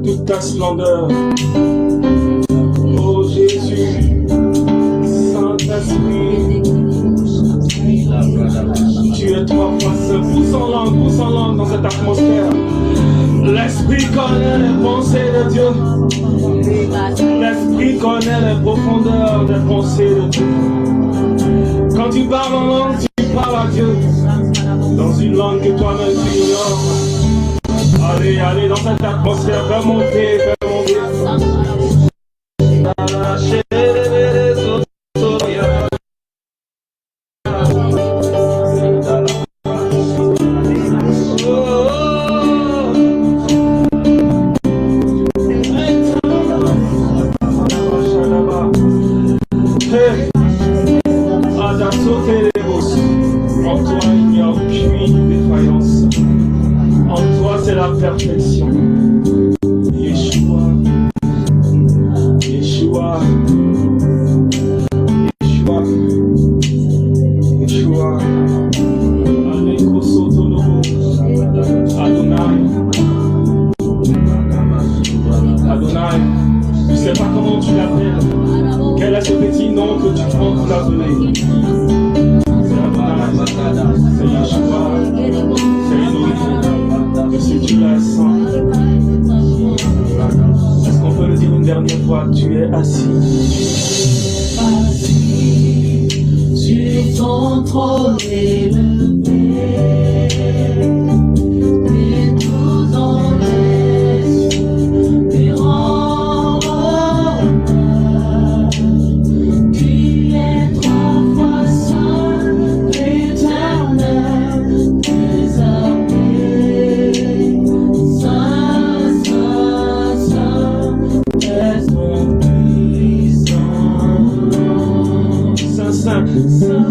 toute ta splendeur. Oh Jésus, Saint-Esprit, tu es trois fois seul. Pousse en langue dans cette atmosphère. L'Esprit connaît les pensées de Dieu. L'Esprit connaît les profondeurs des pensées de Dieu. Quand tu parles en langue, tu parles à Dieu dans une langue que toi-même tu ignores. Allez, allez dans cette atmosphère, fais monter, fais monter. En toi, il n'y a aucune défaillance. En toi, c'est la perfection. Yeshua, Yeshua, Yeshua, Yeshua, Aleko Sotonobo, Adonai, Adonai. Tu ne sais pas comment tu l'appelles. Quel est ce petit nom que tu prends pour l'appeler? C'est Yeshua, c'est Elohim, que si tu la sens. Est-ce qu'on peut le dire une dernière fois? Tu es assis. Assis sur ton trône élevé, et tout dans les cieux, et en honneur. Tu es trois fois saint, éternel, désormais. Saint, saint, saint, est ton puissant. Saint, saint, saint.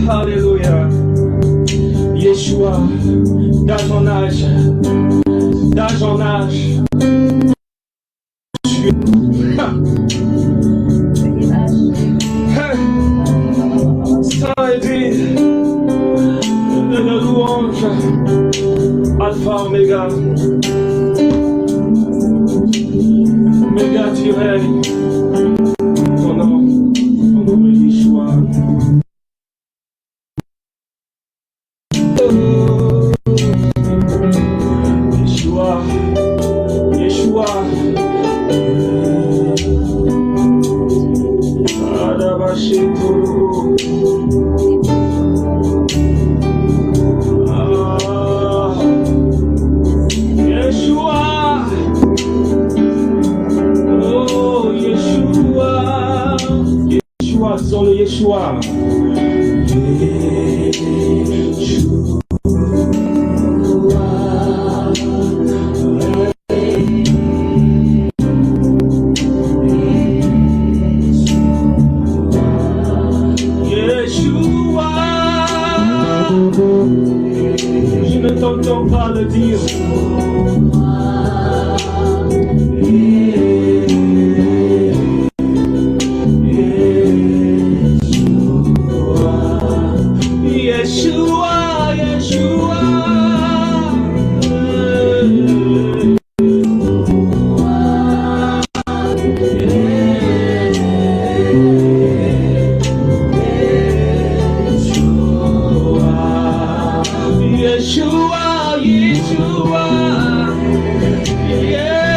Alléluia. Yeshua, d'âge en âge, d'âge en âge, tu es. Saint et digne de louange, Alpha, Oméga. Oméga, tu règnes. Ton nom est Yeshua. Yeshua, Yeshua, Adabashito, Yeshua, oh Yeshua, Yeshua, disons-le Yeshua. Je ne t'entends pas le dire. Yeshua, Yeshua. Yeshua, Yeshua, yeah.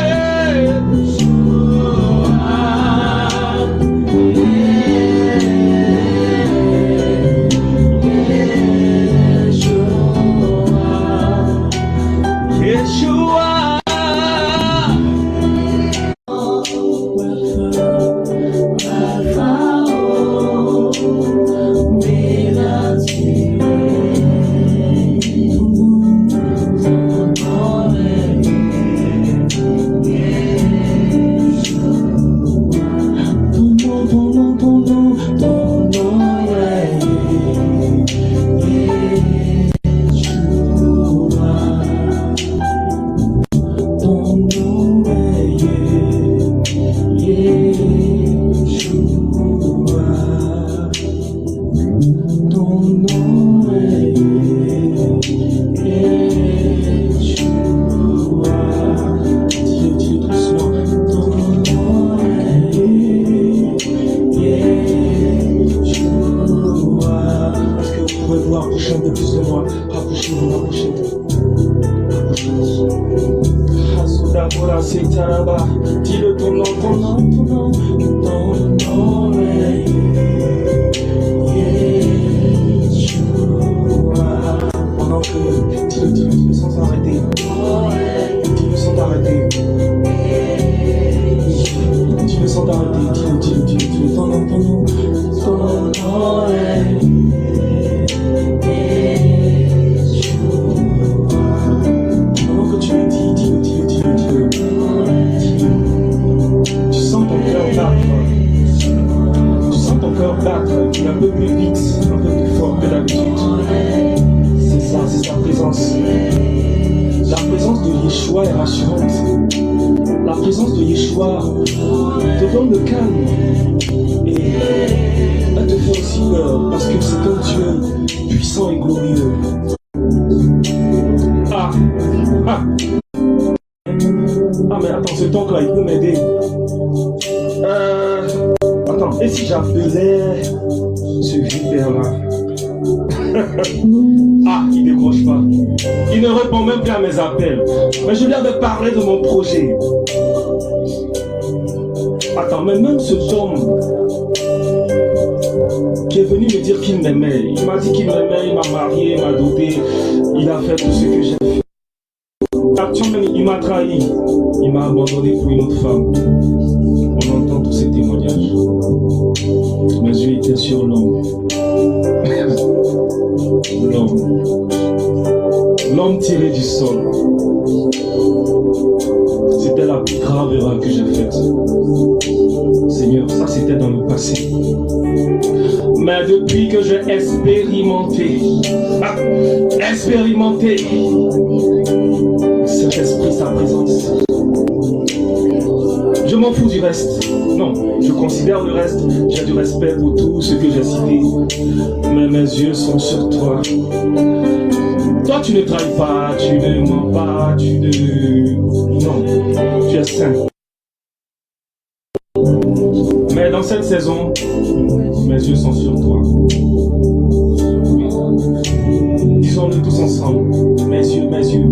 Rapprochez un peu plus de moi. Rapprochez-vous, rapprochez-vous. Rapprochez-vous. Asodabora Setaraba. Dis-le ton nom, ton nom, ton nom. Ton nom est Yeshua. Pendant que dis-le sans arrêter. Dis-le sans t'arrêter. Dis-le sans t'arrêter. Dis-le ton nom, ton nom. Ton nom est un peu plus vite, un peu plus fort que d'habitude. C'est ça, c'est sa présence. La présence de Yeshua est rassurante. La présence de Yeshua te donne le calme. Et elle te fait aussi peur parce que c'est un Dieu puissant et glorieux. Ah mais attends, ce temps-là, il peut m'aider. Attends, et si j'appelais ce vipère-là? Ah, il décroche pas. Il ne répond même plus à mes appels. Mais je viens de parler de mon projet. Attends, mais même ce homme qui est venu me dire qu'il m'aimait, il m'a dit qu'il m'aimait, il m'a marié, il m'a doté, il a fait tout ce que j'ai fait. Actuellement, il m'a trahi, il m'a abandonné pour une autre femme. On entend tous ces témoignages. Mes yeux étaient sur l'homme. L'homme tiré du sol. C'était la plus grave erreur que j'ai faite. Seigneur, ça c'était dans le passé. Mais depuis que j'ai expérimenté cet esprit, sa présence, je m'en fous du reste. Non, je considère le reste. J'ai du respect pour tout ce que j'ai cité. Mais mes yeux sont sur toi. Toi, tu ne trahis pas, tu ne mens pas, tu ne... Non, tu es saint. Mais dans cette saison, mes yeux sont sur toi. Disons-le tous ensemble. Mes yeux, mes yeux.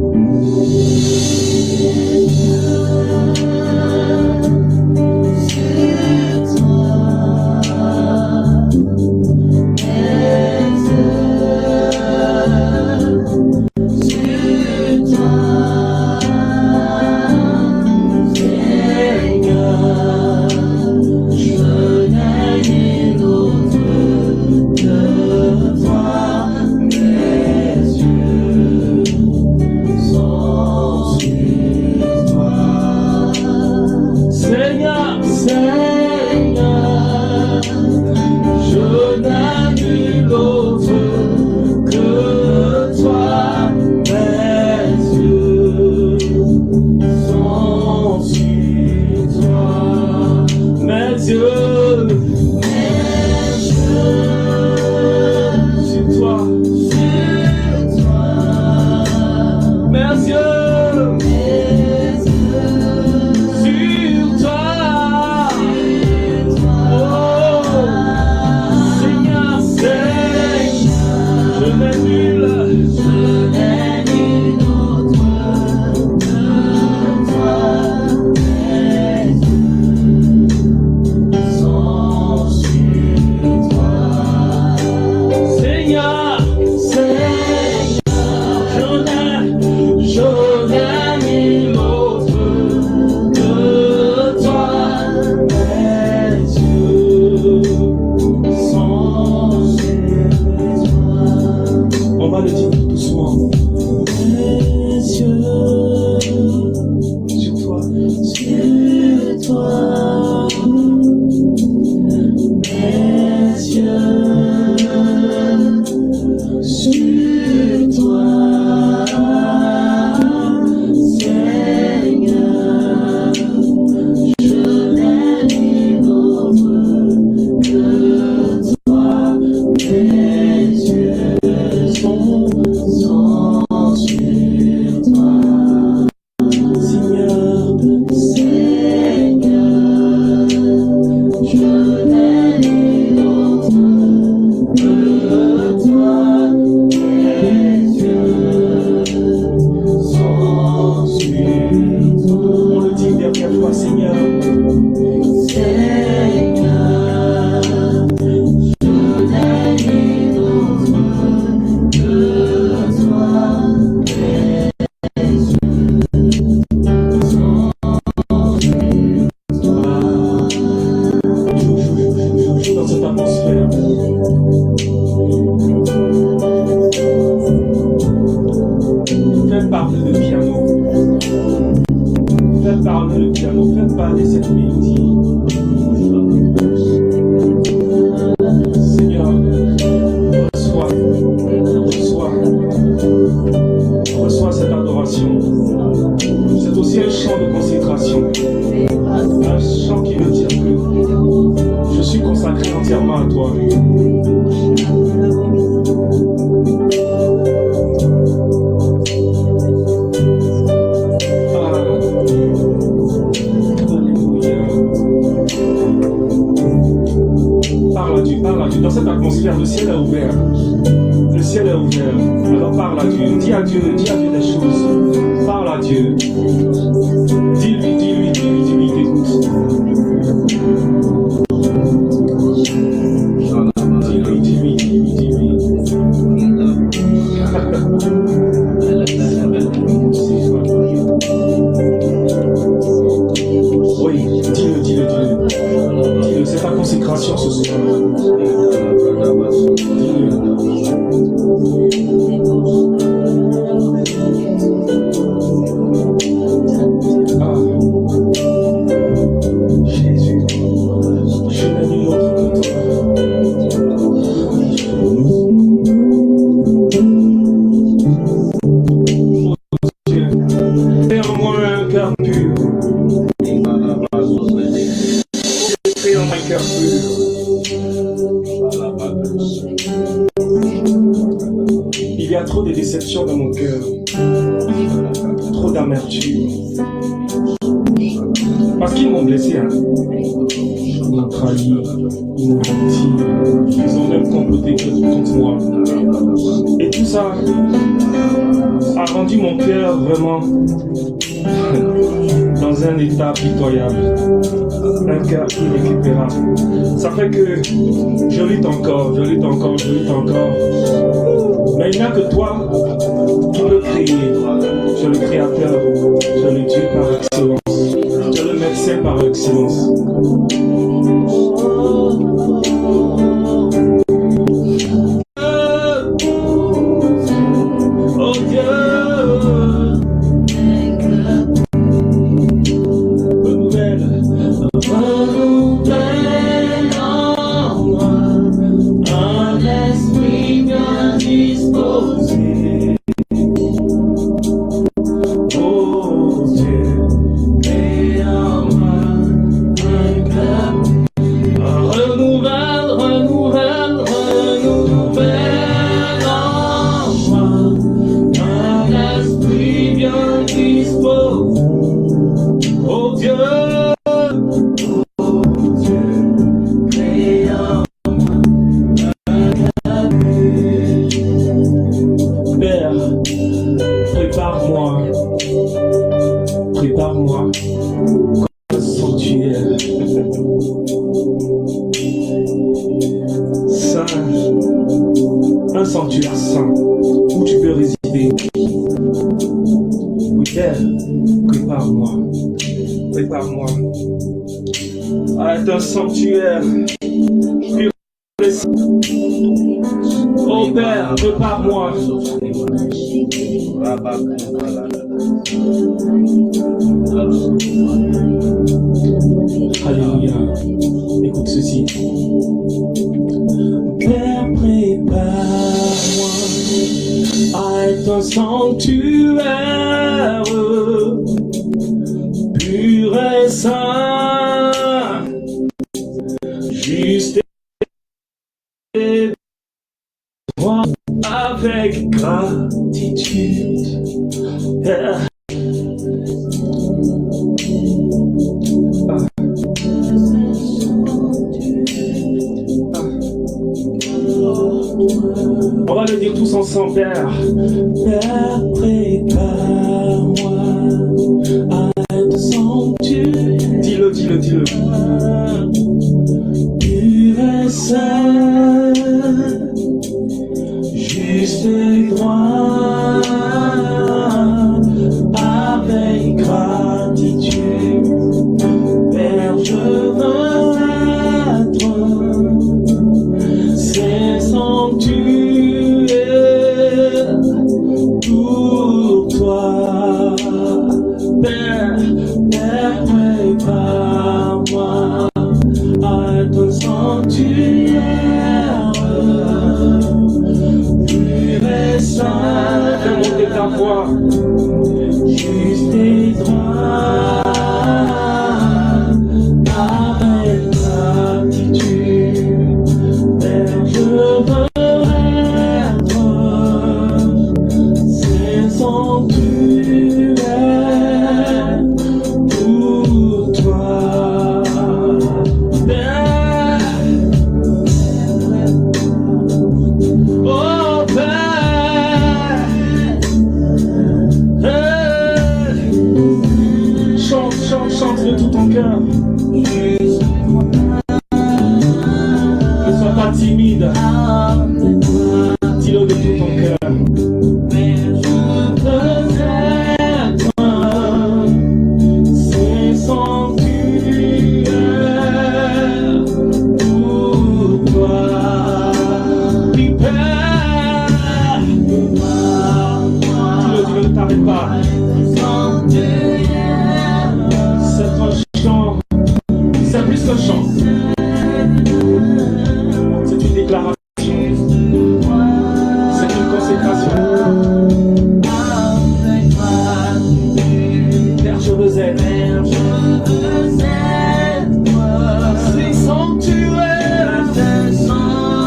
Je n'ai ni l'autre. l'atmosphère. Faites parler le piano. Faites parler le piano. Faites parler cette mélodie. Seigneur, reçois cette adoration. C'est aussi un chant de consécration. Un chant qui veut dire que je suis consacré entièrement à toi. Parle à Dieu. Dans cette atmosphère, le ciel est ouvert. Le ciel est ouvert. Alors parle à Dieu. Dis à Dieu des choses. Parle à Dieu. Dis-lui, il t'écoute. Dis-lui. Oui, dis-le. C'est ta consécration ce soir. Jésus, je n'ai nul autre que toi. Fais en moi un cœur pur. Fais en moi un cœur pur. Il y a trop de déceptions dans mon cœur, trop d'amertume. Parce qu'ils m'ont blessé, hein. Ils m'ont trahi, ils m'ont menti, ils ont même comploté contre moi. Et tout ça a rendu mon cœur vraiment dans un état pitoyable, un cœur irrécupérable. Ça fait que je lutte encore. Mais il n'y a que toi qui me crée. Tu es le créateur, tu es le Dieu par excellence, tu es le médecin par excellence. Oh Dieu, renouvelle en moi un esprit bien disposé. Oh Dieu, crée en moi un cœur. Renouvelle en moi un esprit bien disposé. Oh Dieu, crée en moi un cœur. Père, prépare-moi comme un sanctuaire saint, un sanctuaire saint où tu peux résider. Oui, Père, prépare-moi à être un sanctuaire pur. Oh Père, prépare-moi. Alléluia. Écoute ceci. Père, prépare-moi à être un sanctuaire pur et saint, juste et droit, avec gratitude. Père, on va le dire tous ensemble, Père. Père, prépare-moi à être sanctuaire. Dis-le. Pur et saint, juste et droit, avec gratitude. Père, je veux être pas timide. Dis-le de tout ton cœur. C'est sanctuaire pour toi. Oui, Père. Dis-le, ne t'arrête pas. C'est un chant. C'est plus qu'un chant. C'est une déclaration. C'est une consécration. Père, je veux être. C'est sanctuaire. C'est sanctuaire.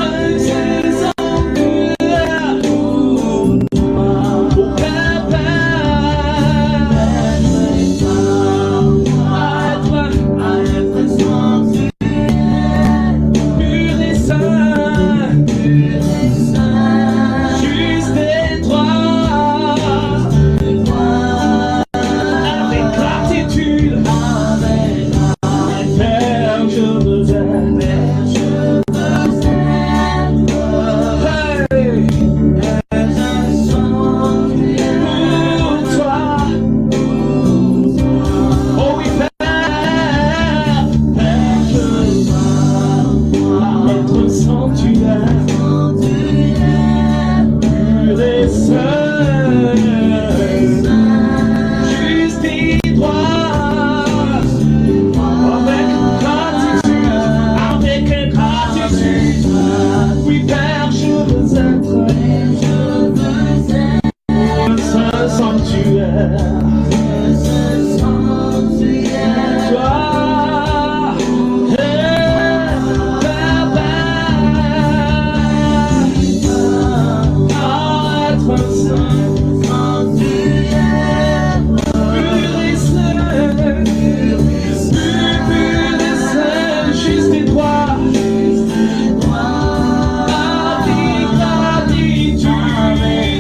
Pour Père, pur et saint, juste et droit, avec gratitude, Père, je veux être. Hey, pour toi, oh oui, Père, je veux être sanctuaire, pur et saint, juste et droit, avec gratitude, oui Père, je veux être un saint sanctuaire. Toi, être un saint, pur et saint, juste et droit, avec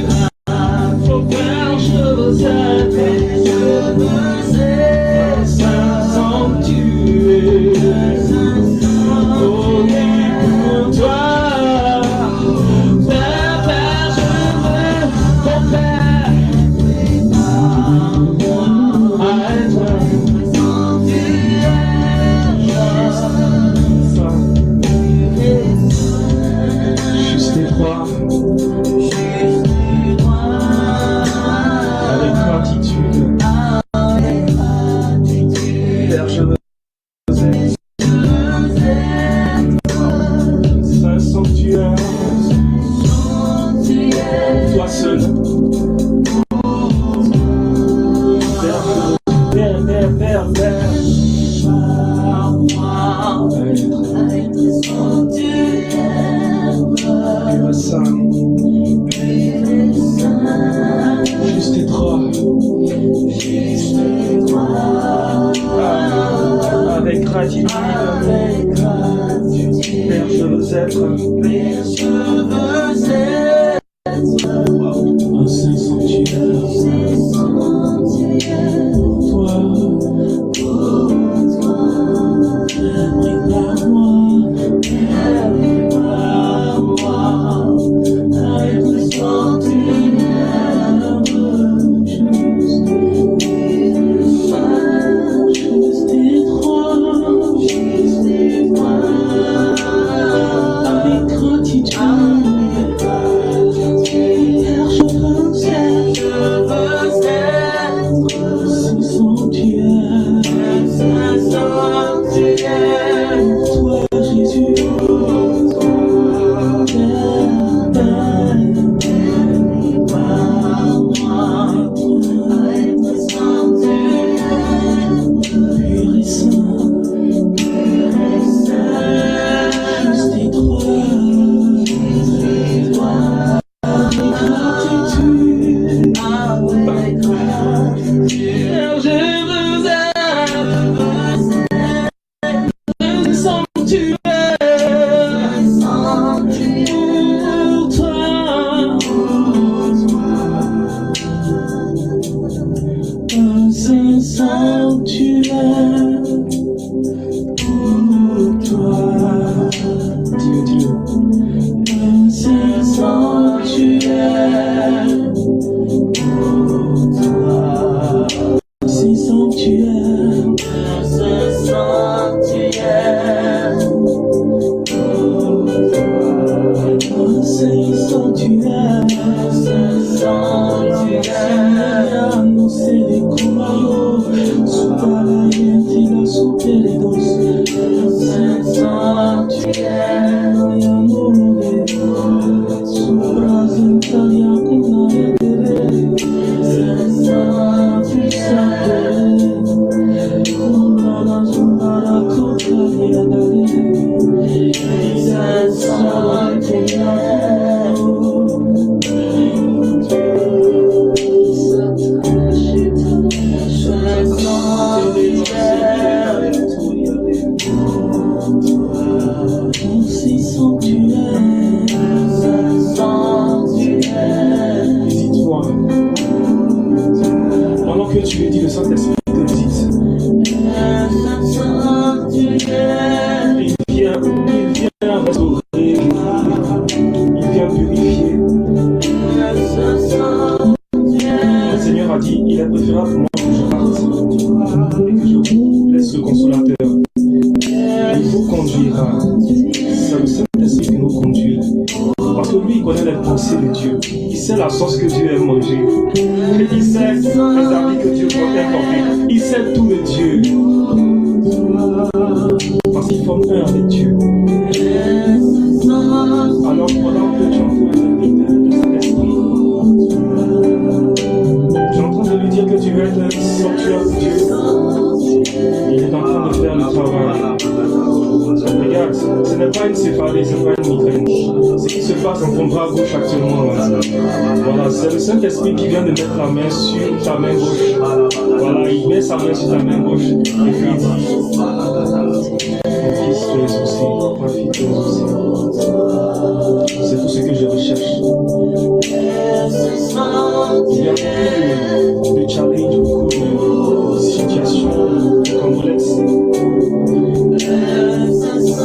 gratitude. Oh Père, je veux être un saint sanctuaire. Oh oui, pour toi. Père, je veux, oh Père, être juste et droit, avec gratitude. Père, je veux être saint sanctuaire, toi seul. Père, pur et saint, juste et droit, avec gratitude. Père, je veux être un saint sanctuaire pour toi. Saint-Esprit te dise. Il vient restaurer, il vient purifier. Le Seigneur a dit, il est préférable pour moi que je parte et que je vous laisse le consolateur. Il vous conduira. C'est le Saint-Esprit qui nous conduit. Parce que lui, il connaît les pensées de Dieu. Il sait la sauce que Dieu aime manger. Et il sait les habits que Dieu aime porter. Il sait tout de Dieu. Parce qu'il forme un avec Dieu. Alors, pendant que tu es en train d'inviter le Saint-Esprit, tu es en train de lui dire que tu veux être un sanctuaire de Dieu. Il est en train de faire le travail. Regarde, ce n'est pas une céphalée, ce n'est pas une migraine. Ce qui se passe dans ton bras gauche actuellement, voilà, c'est le Saint-Esprit qui vient de mettre la main sur ta main gauche. Voilà, il met sa main sur ta main gauche et puis il dit, mon fils, tu es aussi, ma fille, tu es aussi. C'est tout ce que je recherche. Il y a beaucoup de challenges, beaucoup de situations complexes.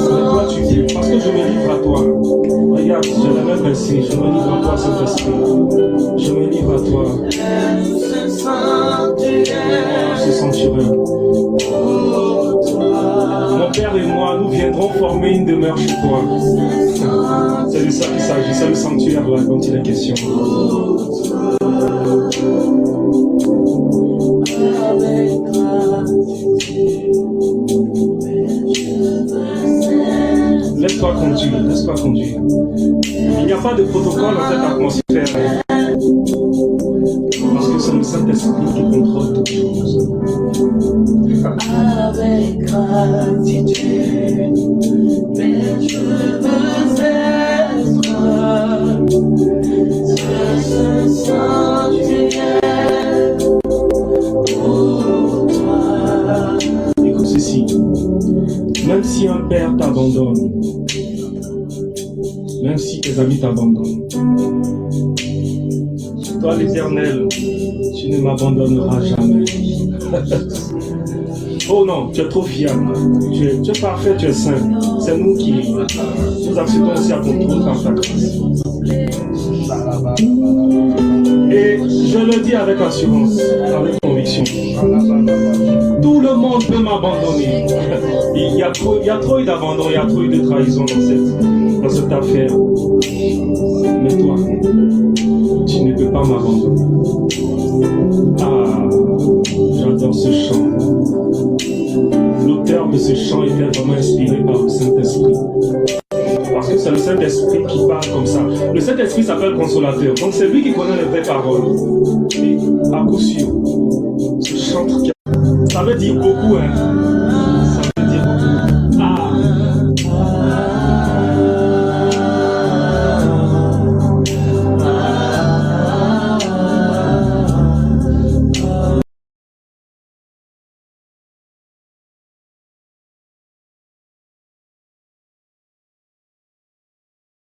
Toi, tu dis, parce que je me livre à toi. Regarde, je l'ai même versé. Je me livre à toi, Saint-Esprit. Je me livre à toi. Ce sanctuaire. Mon Père et moi, nous viendrons former une demeure chez toi. C'est de ça qu'il s'agit. C'est le sanctuaire là dont il est question. Laisse-toi conduire, laisse-toi conduire. Il n'y a pas de protocole dans cette atmosphère. Parce que c'est le Saint-Esprit qui contrôle toutes choses. Avec gratitude, mais je veux être ce sanctuaire pour toi. Écoute ceci. Même si un père t'abandonne, même si tes amis t'abandonnent, toi l'Éternel, tu ne m'abandonneras jamais. Oh non, tu es trop fiable, tu es parfait, tu es saint. C'est nous qui nous acceptons aussi à ton trône par ta grâce. Et je le dis avec assurance, avec conviction. Tout le monde peut m'abandonner. Il y a trop eu d'abandon, il y a trop eu de trahison dans cette affaire. Mais toi, tu ne peux pas m'abandonner. Ah, j'adore ce chant. L'auteur de ce chant était vraiment inspiré par le Saint-Esprit. Parce que c'est le Saint-Esprit qui parle comme ça. Le Saint-Esprit s'appelle consolateur. Donc c'est lui qui connaît les vraies paroles. Et à coup sûr, ce chant, ça veut dire beaucoup, hein.